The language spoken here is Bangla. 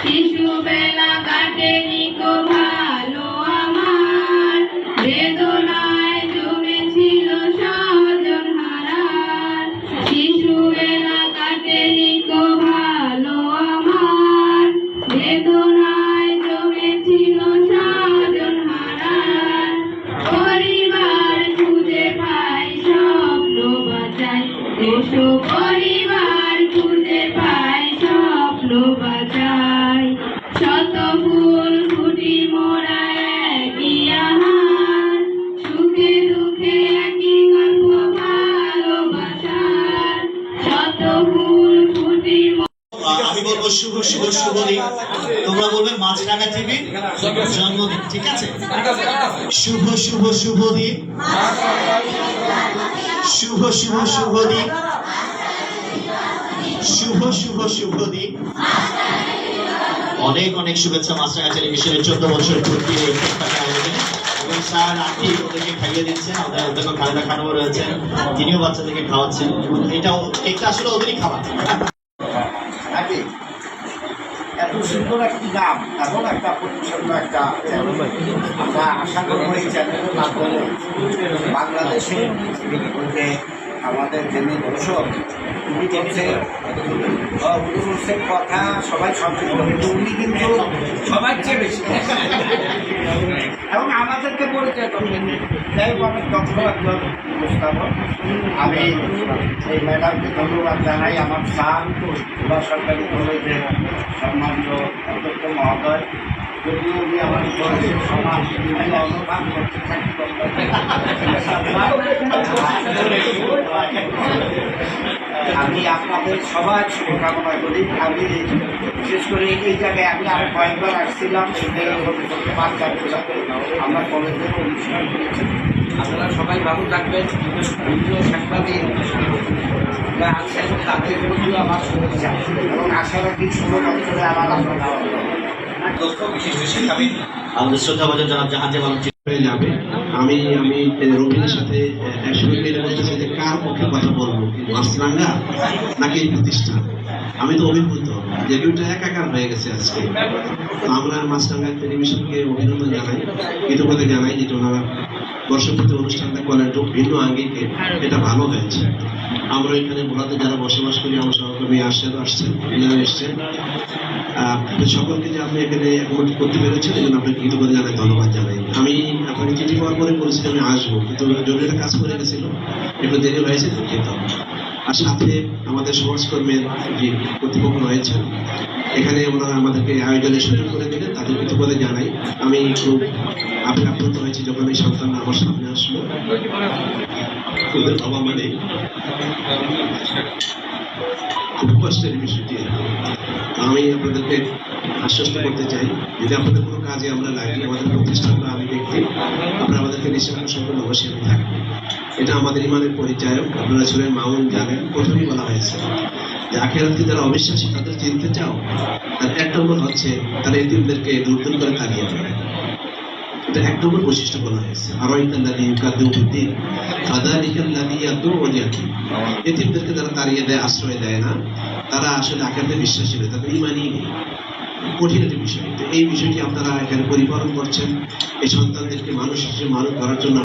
শিশুবেলা কাটেনি কো ভালো আমার, বেদনায় জমেছিল স্বজন হারার। শিশুবেলা কাটেনি কো ভালো আমার, বেদনায় জমেছিল স্বজন হারার। পরিবার খুঁজে পাই স্বপ্ন বাঁচাই, এসো পরিবার খুঁজে পাই স্বপ্ন বাঁচাই। শত ফুল ফুটি মোরা একই আহার, সুখে দুঃখে একই গল্প ভালোবাসার। শত ফুল ফুটি আমি বলবো শুভ শুভ শুভ দিন, তোমরা বলবে মাছরাঙা টিভির জন্মদিন, ঠিক আছে? শুভ শুভ শুভ দিন, শুভ শুভ শুভ দিন, শুভ শুভ শুভ দিন। অনেক অনেক শুভেচ্ছা মাছরাঙা টেলিভিশনের 14 বছর পূর্তি এবং স্যার আন্টি ওদেরকে খাইয়ে দিচ্ছেন। আমাদের অধ্যক্ষ খালেদা খানও রয়েছেন, তিনিও বাচ্চাদেরকে খাওয়াচ্ছেন। এটাও একটা আসলে ওদেরই খাবার। এত সুন্দর একটি নাম এবং একটা পরিচ্ছন্ন একটা আমরা আশা করবো এই চ্যানেলের মাধ্যমে বাংলাদেশে যে আমাদের যিনি দর্শক উনি বলছেন কথা সবাই সচেতন, কিন্তু উনি কিন্তু সবার চেয়ে বেশি এবং আমাদেরকে পরিচয় করবেন। যাই হোক, অনেক দক্ষ একজন উপস্থাপক। আমি এই ম্যাডামকে ধন্যবাদ জানাই। আমার স্যার বা সরকারি কলেজের সম্মানিত অধ্যক্ষ মহোদয়, যদিও উনি আমার বয়সের সমাজ অনুভব করতে থাকি। আমি আপনাদের সবার শুভকামনা করি। আমি বিশেষ করে এই জায়গায় আমি আরো কয়েকবার আসছিলাম, আমরা কলেজের অনুষ্ঠান করেছি। আপনারা সবাই ভালো থাকবেন। বিভিন্ন সাংবাদিক আছেন, তাদের প্রতিও আমার শুভেচ্ছা এবং আশা রাখি শুভ বছরে আমার আপনারা বিশিষ্ট শিক্ষাবিদ আমাদের শ্রদ্ধাভাজন জনাব জাহাঙ্গীর আলম হয়ে যাবে। আমি রবিনের সাথে একসঙ্গে পেরে বলতেছি যে কার পক্ষে কথা বলবো, মাছরাঙা নাকি এই প্রতিষ্ঠান। আমি তো অভিভূত যে দুইটা একাকার হয়ে গেছে আজকে। আমরা মাছরাঙা টেলিভিশনকে অভিনন্দন জানাই, কৃতজ্ঞতা জানাই যেটা ওনারা বর্ষপতি অনুষ্ঠানটা করেন ভিন্ন আঙ্গিকে, এটা ভালো হয়েছে। আমরা এখানে ভোলাতে যারা বসবাস করি, আমার সহকর্মী আসছেন, এনারা এসছেন, সকলকে যে আপনি এখানে করতে পেরেছেন এই জন্য আপনাকে কৃতজ্ঞতা জানাই, ধন্যবাদ জানাই। আমি আপনাকে চিঠি পাওয়ার পরে বলেছিলাম আমি আসবো, কিন্তু জরুরি একটা কাজ করে গেছিল, একটু দেরি হয়েছে, দুঃখিত। আর সাথে আমাদের সমাজকর্মের যে কর্তৃপক্ষ রয়েছেন এখানে, ওনারা আমাদেরকে আয়োজনের সুযোগ করে দিলেন, তাদের কৃতজ্ঞতা জানাই। আমি খুব আপ্রাপ্ত হয়েছি যখন এই সন্তানরা আমার সামনে আসলো। ওদের বাবা মানে খুব কষ্টের বিষয়টি। আমি আপনাদেরকে আশ্বস্ত করতে চাই, যদি আপনাদের কোনো কাজে আমরা লাগি, আমাদের প্রতিষ্ঠান বা আমি ব্যক্তি, আপনারা আমাদেরকে নিঃসন্দেহ সম্পূর্ণ অবশ্যই থাকবে। এটা আমাদের ইমানের পরিচায়ক। আপনারা শুনে মাউন জানেন, প্রথমেই বলা হয়েছে যে আখিরাতকে যারা অবিশ্বাসী তাদের চিনতে চাও, তার এক নম্বর হচ্ছে তারা এতিমদেরকে দূর দূর করে তাড়িয়ে দেবে। এটা এক নম্বর বৈশিষ্ট্য বলা হয়েছে। এতিমদেরকে যারা তাড়িয়ে দেয়, আশ্রয় দেয় না, তারা আসলে আখিরাতে বিশ্বাসী নয়, তাদের ইমানই নেই। কঠিন একটি বিষয়। তো এই বিষয়টি আপনারা এখানে পরিপালন করছেন। এই সন্তানদেরকে মানুষ হিসেবে মানুষ করার জন্য